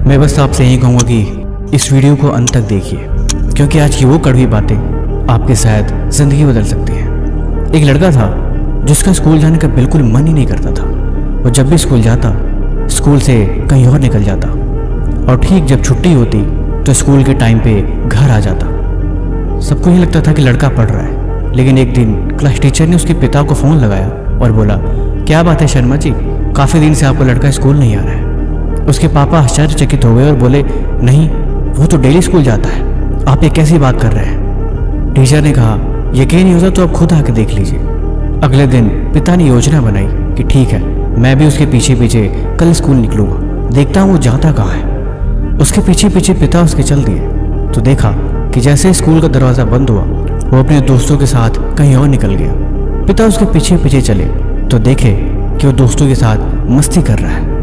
मैं बस आपसे यही कहूँगा कि इस वीडियो को अंत तक देखिए, क्योंकि आज की वो कड़वी बातें आपके शायद ज़िंदगी बदल सकती हैं। एक लड़का था जिसका स्कूल जाने का बिल्कुल मन ही नहीं करता था। वो जब भी स्कूल जाता, स्कूल से कहीं और निकल जाता और ठीक जब छुट्टी होती तो स्कूल के टाइम पे घर आ जाता। सबको ये लगता था कि लड़का पढ़ रहा है, लेकिन एक दिन क्लास टीचर ने उसके पिता को फ़ोन लगाया और बोला, क्या बात है शर्मा जी, काफ़ी दिन से आपका लड़का स्कूल नहीं आ रहा है। उसके पापा आश्चर्यचकित हो गए और बोले, नहीं, वो तो डेली स्कूल जाता है, आप ये कैसी बात कर रहे हैं। टीचर ने कहा, यकीन नहीं होता तो आप खुद आके देख लीजिए। अगले दिन पिता ने योजना बनाई कि ठीक है, मैं भी उसके पीछे पीछे कल स्कूल निकलूंगा, देखता हूँ वो जाता कहाँ है। उसके पीछे पीछे पिता उसके चल दिए तो देखा कि जैसे स्कूल का दरवाज़ा बंद हुआ वो अपने दोस्तों के साथ कहीं और निकल गया। पिता उसके पीछे पीछे चले तो देखे कि वो दोस्तों के साथ मस्ती कर रहा है।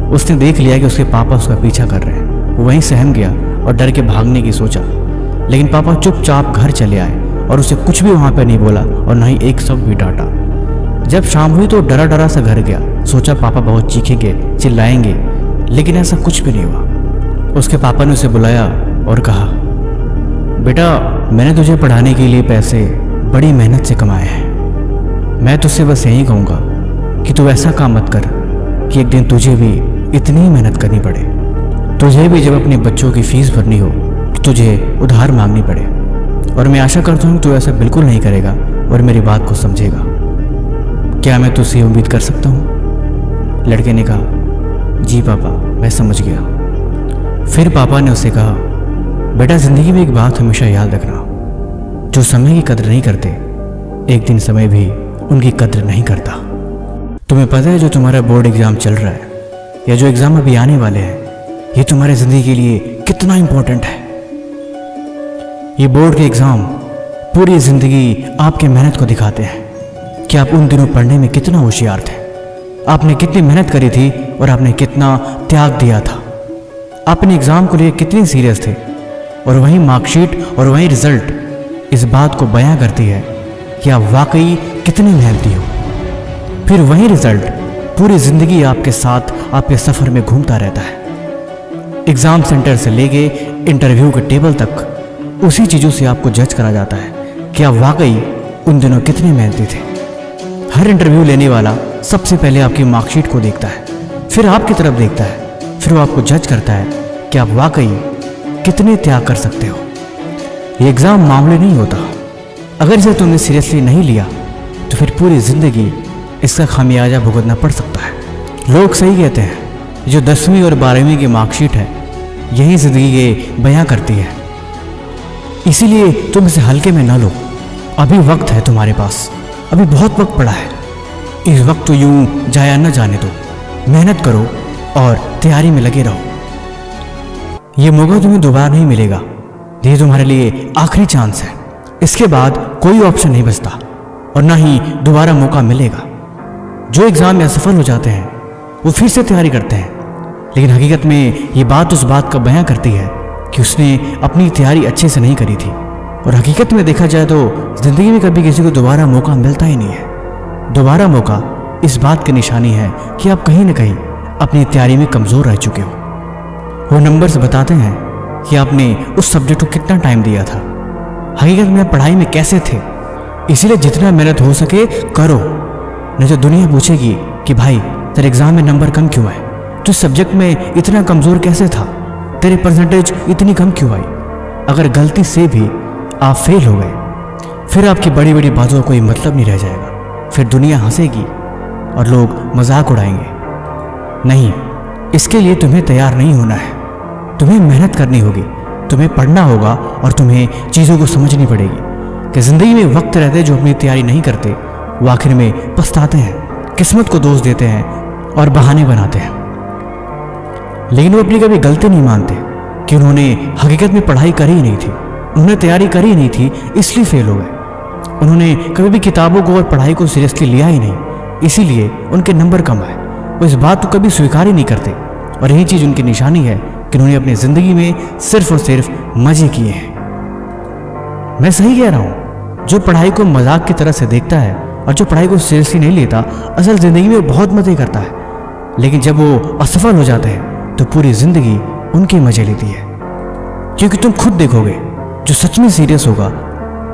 उसने देख लिया कि उसके पापा उसका पीछा कर रहे हैं। वो वहीं सहम गया और डर के भागने की सोचा, लेकिन पापा चुपचाप घर चले आए और उसे कुछ भी वहाँ पर नहीं बोला और ना ही एक शब्द भी डांटा। जब शाम हुई तो डरा डरा सा घर गया। सोचा पापा बहुत चीखेंगे, चिल्लाएंगे, लेकिन ऐसा कुछ भी नहीं हुआ। उसके पापा ने उसे बुलाया और कहा, बेटा, मैंने तुझे पढ़ाने के लिए पैसे बड़ी मेहनत से कमाए हैं। मैं तुझसे बस यही कहूँगा कि तू ऐसा काम मत कर कि एक दिन तुझे भी इतनी मेहनत करनी पड़े, तुझे भी जब अपने बच्चों की फीस भरनी हो तो तुझे उधार मांगनी पड़े। और मैं आशा करता हूँ तू ऐसा बिल्कुल नहीं करेगा और मेरी बात को समझेगा। क्या मैं तुझसे उम्मीद कर सकता हूँ? लड़के ने कहा, जी पापा, मैं समझ गया। फिर पापा ने उससे कहा, बेटा, जिंदगी में एक बात हमेशा याद रखना, जो समय की कदर नहीं करते एक दिन समय भी उनकी कदर नहीं करता। तुम्हें पता है जो तुम्हारा बोर्ड एग्जाम चल रहा है या जो एग्जाम अभी आने वाले हैं, ये तुम्हारे जिंदगी के लिए कितना इंपॉर्टेंट है। ये बोर्ड के एग्जाम पूरी जिंदगी आपके मेहनत को दिखाते हैं कि आप उन दिनों पढ़ने में कितना होशियार थे, आपने कितनी मेहनत करी थी और आपने कितना त्याग दिया था, आपने एग्जाम को लिए कितने सीरियस थे। और वहीं मार्कशीट और वहीं रिजल्ट इस बात को बयां करती है कि आप वाकई कितने मेहनती हो। फिर वही रिजल्ट पूरी ज़िंदगी आपके साथ आपके सफ़र में घूमता रहता है। एग्ज़ाम सेंटर से लेके इंटरव्यू के टेबल तक उसी चीज़ों से आपको जज करा जाता है कि आप वाकई उन दिनों कितने मेहनती थे। हर इंटरव्यू लेने वाला सबसे पहले आपकी मार्कशीट को देखता है, फिर आपकी तरफ देखता है, फिर वो आपको जज करता है कि आप वाकई कितने त्याग कर सकते हो। ये एग्ज़ाम मामूली नहीं होता। अगर इसे तुमने सीरियसली नहीं लिया तो फिर पूरी ज़िंदगी इसका खामियाजा भुगतना पड़ सकता है। लोग सही कहते हैं, जो 10वीं और 12वीं की मार्कशीट है यही ज़िंदगी के बयां करती है। इसीलिए तुम इसे हल्के में ना लो। अभी वक्त है तुम्हारे पास, अभी बहुत वक्त पड़ा है। इस वक्त तो यूं जाया न जाने दो। मेहनत करो और तैयारी में लगे रहो। ये मौका तुम्हें दोबारा नहीं मिलेगा, ये तुम्हारे लिए आखिरी चांस है। इसके बाद कोई ऑप्शन नहीं बचता और ना ही दोबारा मौका मिलेगा। जो एग्ज़ाम में असफल हो जाते हैं वो फिर से तैयारी करते हैं, लेकिन हकीकत में ये बात उस बात का बयां करती है कि उसने अपनी तैयारी अच्छे से नहीं करी थी। और हकीकत में देखा जाए तो ज़िंदगी में कभी किसी को दोबारा मौका मिलता ही नहीं है। दोबारा मौका इस बात की निशानी है कि आप कहीं ना कहीं अपनी तैयारी में कमज़ोर रह चुके हो। वो नंबर्स बताते हैं कि आपने उस सब्जेक्ट को कितना टाइम दिया था, हकीकत में पढ़ाई में कैसे थे। इसीलिए जितना मेहनत हो सके करो, नहीं तो दुनिया पूछेगी कि भाई तेरे एग्ज़ाम में नंबर कम क्यों आए, तो सब्जेक्ट में इतना कमज़ोर कैसे था, तेरे परसेंटेज इतनी कम क्यों आई। अगर गलती से भी आप फेल हो गए फिर आपकी बड़ी बड़ी बातों का कोई मतलब नहीं रह जाएगा। फिर दुनिया हंसेगी और लोग मजाक उड़ाएंगे। नहीं, इसके लिए तुम्हें तैयार नहीं होना है। तुम्हें मेहनत करनी होगी, तुम्हें पढ़ना होगा और तुम्हें चीज़ों को समझनी पड़ेगी कि ज़िंदगी में वक्त रहते जो अपनी तैयारी नहीं करते वो आखिर में पछताते हैं, किस्मत को दोष देते हैं और बहाने बनाते हैं। लेकिन वो अपनी कभी गलती नहीं मानते कि उन्होंने हकीकत में पढ़ाई करी ही नहीं थी, उन्होंने तैयारी करी ही नहीं थी, इसलिए फेल हो गए। उन्होंने कभी भी किताबों को और पढ़ाई को सीरियसली लिया ही नहीं, इसीलिए उनके नंबर कम आए। वो इस बात को कभी स्वीकार ही नहीं करते और यही चीज़ उनकी निशानी है कि उन्होंने अपनी ज़िंदगी में सिर्फ और सिर्फ मज़े किए हैं। मैं सही कह रहा हूँ, जो पढ़ाई को मजाक की तरह से देखता है और जो पढ़ाई को सीरियसली नहीं लेता असल ज़िंदगी में बहुत मज़े करता है, लेकिन जब वो असफल हो जाते हैं तो पूरी ज़िंदगी उनके मजे लेती है, क्योंकि तुम खुद देखोगे जो सच में सीरियस होगा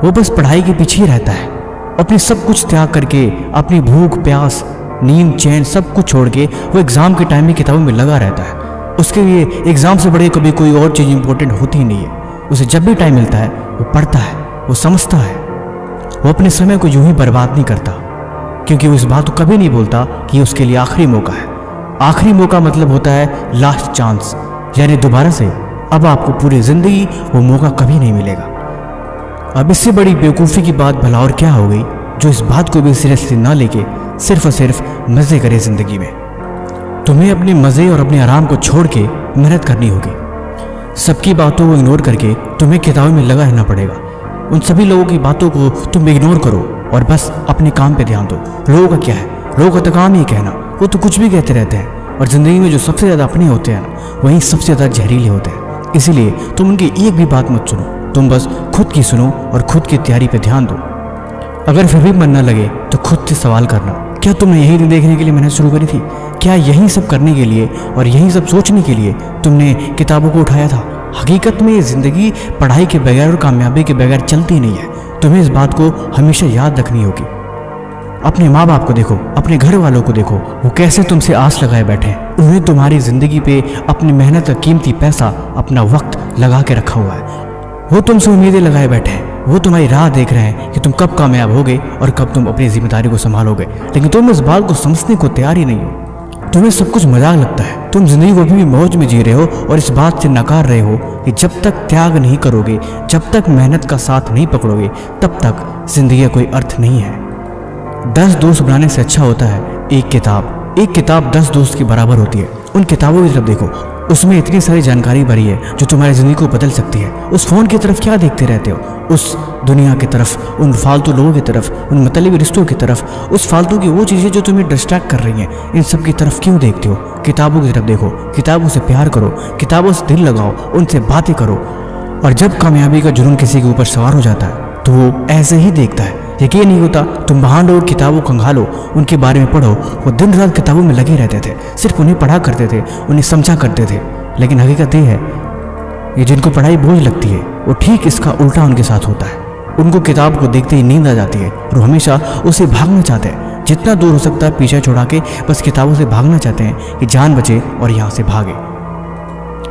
वो बस पढ़ाई के पीछे ही रहता है। अपनी सब कुछ त्याग करके, अपनी भूख प्यास नींद चैन सब कुछ छोड़ के वो एग्ज़ाम के टाइम में किताबों में लगा रहता है। उसके लिए एग्ज़ाम से बड़े कभी कोई और चीज़ इंपॉर्टेंट होती ही नहीं है। उसे जब भी टाइम मिलता है वो पढ़ता है, वो समझता है। वो अपने समय को यूं ही बर्बाद नहीं करता, क्योंकि वो इस बात को कभी नहीं बोलता कि उसके लिए आखिरी मौका है। आखिरी मौका मतलब होता है लास्ट चांस, यानी दोबारा से अब आपको पूरी ज़िंदगी वो मौका कभी नहीं मिलेगा। अब इससे बड़ी बेवकूफ़ी की बात भला और क्या हो गई, जो इस बात को भी सीरियसली ना लेके सिर्फ और सिर्फ मज़े करे ज़िंदगी में। तुम्हें अपने मज़े और अपने आराम को छोड़ के मेहनत करनी होगी। सबकी बातों को इग्नोर करके तुम्हें किताबों में लगा रहना पड़ेगा। उन सभी लोगों की बातों को तुम इग्नोर करो और बस अपने काम पे ध्यान दो। लोगों का क्या है, लोगों का तो काम ही कहना, वो तो कुछ भी कहते रहते हैं। और ज़िंदगी में जो सबसे ज़्यादा अपने होते हैं ना, वहीं सबसे ज़्यादा जहरीले होते हैं। इसीलिए तुम उनकी एक भी बात मत सुनो, तुम बस खुद की सुनो और खुद की तैयारी पे ध्यान दो। अगर फिर भी मन न लगे तो खुद से सवाल करना, क्या तुमने यही दिन देखने के लिए मेहनत शुरू करी थी? क्या यही सब करने के लिए और यही सब सोचने के लिए तुमने किताबों को उठाया था? हकीकत में ये ज़िंदगी पढ़ाई के बगैर और कामयाबी के बगैर चलती नहीं है। तुम्हें इस बात को हमेशा याद रखनी होगी। अपने माँ बाप को देखो, अपने घर वालों को देखो, वो कैसे तुमसे आस लगाए बैठे हैं। उन्हें तुम्हारी ज़िंदगी पे अपनी मेहनत का कीमती पैसा, अपना वक्त लगा के रखा हुआ है। वो तुमसे उम्मीदें लगाए बैठे हैं। वो तुम्हारी राह देख रहे हैं कि तुम कब कामयाब होगे और कब तुम अपनी जिम्मेदारी को संभालोगे। लेकिन तुम इस बात को समझने को तैयार ही नहीं हो। तुम्हें सब कुछ मजाक लगता है। तुम जिंदगी को अभी भी मौज में जी रहे हो और इस बात से नकार रहे हो कि जब तक त्याग नहीं करोगे, जब तक मेहनत का साथ नहीं पकड़ोगे, तब तक जिंदगी का कोई अर्थ नहीं है। 10 दोस्त बनाने से अच्छा होता है एक किताब 10 दोस्त के बराबर होती है। उन किताबों की तरफ देखो, उसमें इतनी सारी जानकारी भरी है जो तुम्हारी ज़िंदगी को बदल सकती है। उस फ़ोन की तरफ क्या देखते रहते हो? उस दुनिया की तरफ, उन फालतू लोगों की तरफ, उन मतलबी रिश्तों की तरफ, उस फालतू की वो चीज़ें जो तुम्हें डिस्ट्रैक्ट कर रही हैं, इन सब की तरफ क्यों देखते हो? किताबों की तरफ देखो, किताबों से प्यार करो, किताबों से दिल लगाओ, उनसे बातें करो। और जब कामयाबी का जुनून किसी के ऊपर सवार हो जाता है तो वो ऐसे ही देखता है। यकीन नहीं होता? तुम बहान और किताबों खंगालो, उनके बारे में पढ़ो। वो दिन रात किताबों में लगे रहते थे, सिर्फ उन्हें पढ़ा करते थे, उन्हें समझा करते थे। लेकिन हकीकत ये है, ये जिनको पढ़ाई बोझ लगती है वो ठीक इसका उल्टा उनके साथ होता है। उनको किताब को देखते ही नींद आ जाती है और हमेशा उसे भागना चाहते हैं। जितना दूर हो सकता है पीछे छुड़ा के बस किताबों से भागना चाहते हैं कि जान बचे और यहाँ से भागे।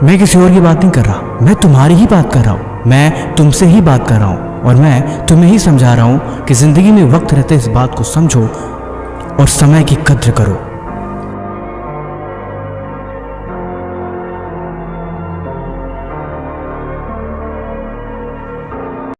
मैं किसी और की बात नहीं कर रहा, मैं तुम्हारी ही बात कर रहा हूँ। मैं तुमसे ही बात कर रहा हूँ और मैं तुम्हें ही समझा रहा हूँ कि ज़िंदगी में वक्त रहते इस बात को समझो और समय की कद्र करो।